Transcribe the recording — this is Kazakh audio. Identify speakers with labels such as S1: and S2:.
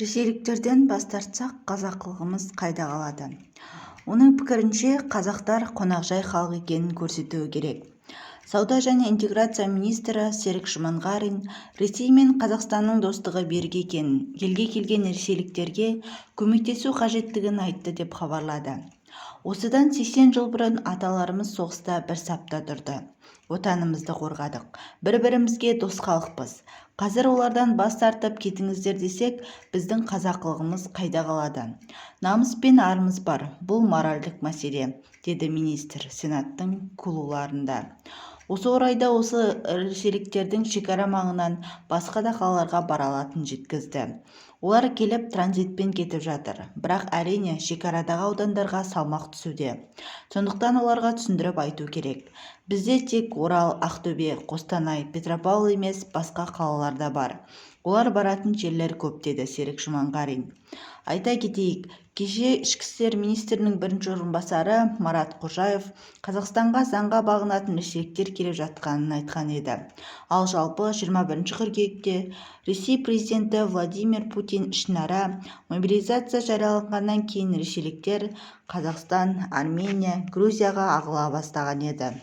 S1: Ресейліктерден бас тартсақ, қазақылығымыз қайда қалады? Оның пікірінше, қазақтар қонақжай халық екенін көрсетуі керек. Сауда және интеграция министрі Серік Шыманғарин Ресей мен Қазақстанның достығы берік екенін, елге келген ресейліктерге көмектесу қажеттігін айтты деп хабарлады. Осыдан 80 жыл бұрын аталарымыз соғыста бір сапта тұрды. Отанымызды қорғадық. Бір-бірімізге дос халықпыз. Қазір олардан бас тартып кетіңіздер десек, біздің қазақылығымыз қайда қалады? Намыс пен арымыз бар. Бұл моральдық мәселе, деді министр Сенаттың кулуарында. Осы орайда осы ресейліктердің шекара маңынан басқа да қалаларға бара алатынын жеткізді. Олар келіп транзитпен кетіп жатыр. Бірақ әрине шекарадағы аудандарға салмақ түсуде. Сондықтан оларға түсіндіріп айту керек. Бізде тек Орал, Ақтөбе, Қостанай, Петропавл емес, басқа қалалар да бар. Олар баратын жерлер көп, деді Серік Шыманғарин. Айта кетейік, кеше ішкі істер министрінің бірінші орынбасары Марат Қожаев Қазақстанға заңға бағынатын ресейліктер келіп жатқанын айтқан еді. Ал жалпы 21 қыркүйекте Ресей президенті Владимир Путин ішінара мобилизация жарияланғаннан кейін ресейліктер Қазақстан, Армения, Грузияға ағыла бастаған еді.